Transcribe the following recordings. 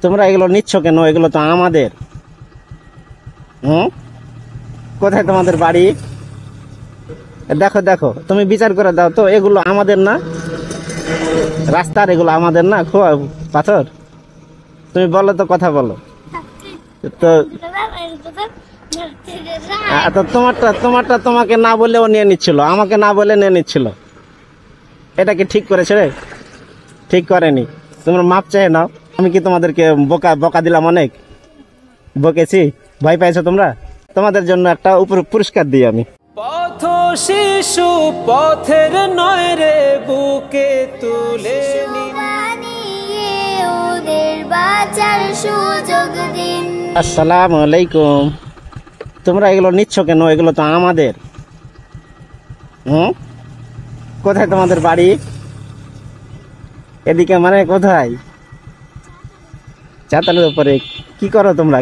তোমরা এগুলো নিচ্ছ কেন? এগুলো তো আমাদের। কোথায় তোমাদের বাড়ি? দেখো দেখো, তুমি বিচার করে দাও তো, এগুলো আমাদের না? রাস্তার এগুলো আমাদের না? খোয়া পাথর, তুমি বলো তো, কথা বলো তো। তো তোমারটা তোমাকে না বলে ও নিয়ে নিচ্ছিল, আমাকে না বলে নিয়ে নিচ্ছিল। এটা কি ঠিক করেছে রে? ঠিক করেনি। তোমরা মাপ চেয়ে নাও। আমি কি তোমাদেরকে বকা দিলাম? অনেক বকেছি, ভয় পাইছো তোমরা? তোমাদের জন্য একটা পুরস্কার দিই আমি। পথ শিশু পথের নয় রে, বুকে তুলে ওদের বাঁচার সুযোগ দিন। আসসালামু আলাইকুম। তোমরা এগুলো নিচ্ছ কেন? এগুলো তো আমাদের। কোথায় তোমাদের বাড়ি? এদিকে মানে কোথায়? চাতালের উপরে। কি করো তোমরা?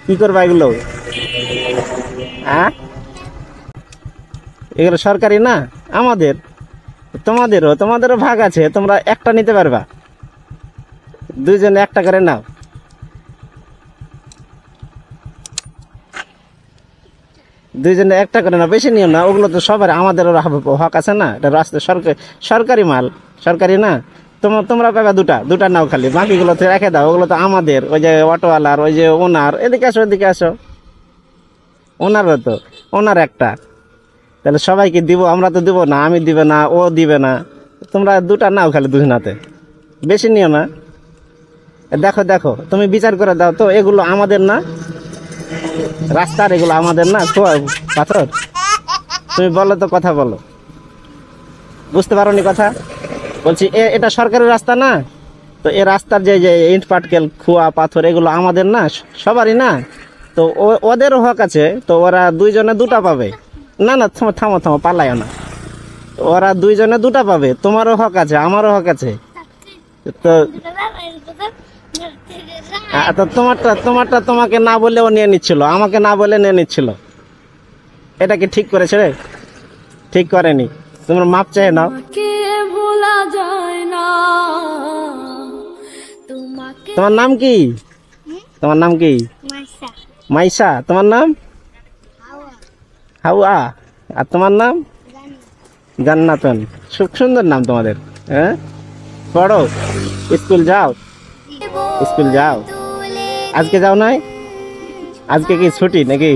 কি করবা এগুলো? এগুলো সরকারি না, আমাদের। তোমাদেরও ভাগ আছে, তোমরা একটা নিতে পারবা। দুইজনে একটা করে নাও। দুইজনে একটা করে নাও, বেশি নিও না। ওগুলো তো সবার, আমাদেরও হক আছে না? এটা রাস্তা সরকারি মাল, সরকারি না। তোমরা পাবা দুটা নাও, খালি বাকিগুলো তো রেখে দাও। ওগুলো তো আমাদের। ওই যে অটোওয়ালার, ওই যে ওনার, এদিকে আসো, এদিকে আসো। ওনারও তো, ওনার একটা। তাহলে সবাইকে দিব? আমরা তো দিব না, আমি দিবে না, ও দিবে না। তোমরা দুটা নাও খালি, দুজনাতে, বেশি নিও না। দেখো দেখো, তুমি বিচার করে দাও তো, এগুলো আমাদের না? রাস্তার এগুলো আমাদের না? খোয়া পাথর, তুমি বলো তো, কথা বলো। বুঝতে পারো নি কথা? বলছি এটা সরকারি রাস্তা না? তো এই রাস্তার যে ইট পাটকেল, খোয়া পাথর, এগুলো আমাদের না? সবারই না? তো ওদেরও হক আছে। তো ওরা দুইজনে দুটা পাবে। না না, থামো, পালায় না। ওরা দুইজনে দুটা পাবে। তোমারও হক আছে, আমারও হক আছে। তো তোমারটা তোমাকে না বলে ও নিয়ে নিচ্ছিল, আমাকে না বলে নিয়ে নিচ্ছিল। এটা কি ঠিক করেছে রে? ঠিক করেনি। তোমরা মাপ চেয়ে নাও। তোমার নাম কি? তোমার নাম কি? মাইসা। তোমার নাম? হাওয়া। আর তোমার নাম? জান্নাতুন। খুব সুন্দর নাম তোমাদের। হ্যাঁ, পড়ো, স্কুল যাও। স্কুল যাও? আজকে যাও নাই? আজকে কি ছুটি নাকি?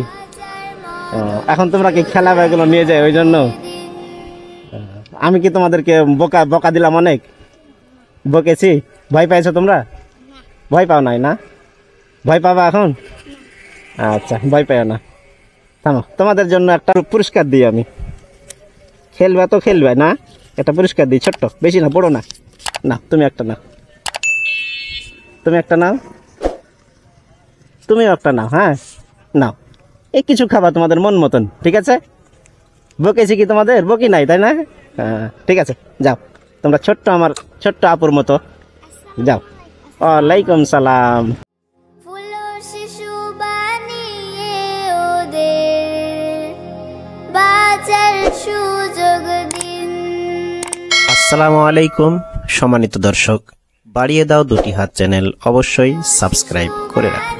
এখন তোমরা কি খেলা ব্যাগগুলো নিয়ে যায় ওই জন্য? আমি কি তোমাদেরকে বকা দিলাম? অনেক বকেছি, ভয় পাইছো তোমরা? ভয় পাও নাই না? ভয় পাবা এখন? আচ্ছা, ভয় পাও না। থামো, তোমাদের জন্য একটা পুরস্কার দিই আমি। খেলবে তো খেলবে না? একটা পুরস্কার দিই, ছোট্ট, বেশি না, বড় না। না, তুমি একটা নাও। তুমি একটা নাও। তুমিও একটা নাও। হ্যাঁ, নাও। এই কিছু খাবা তোমাদের মন মতন, ঠিক আছে? বকেছি কি তোমাদের? বকি নাই, তাই না? হ্যাঁ, ঠিক আছে, যাও। তোমরা আমার ছোট্ট আপুর মতো যাও। ওয়ালাইকুম সালাম। শিশু বানিয়ে ওদের বাঁচার সুযোগ দিন। আসসালামু আলাইকুম সম্মানিত দর্শক, বাড়িয়ে দাও দুটি হাত চ্যানেল অবশ্যই সাবস্ক্রাইব করে রাখুন।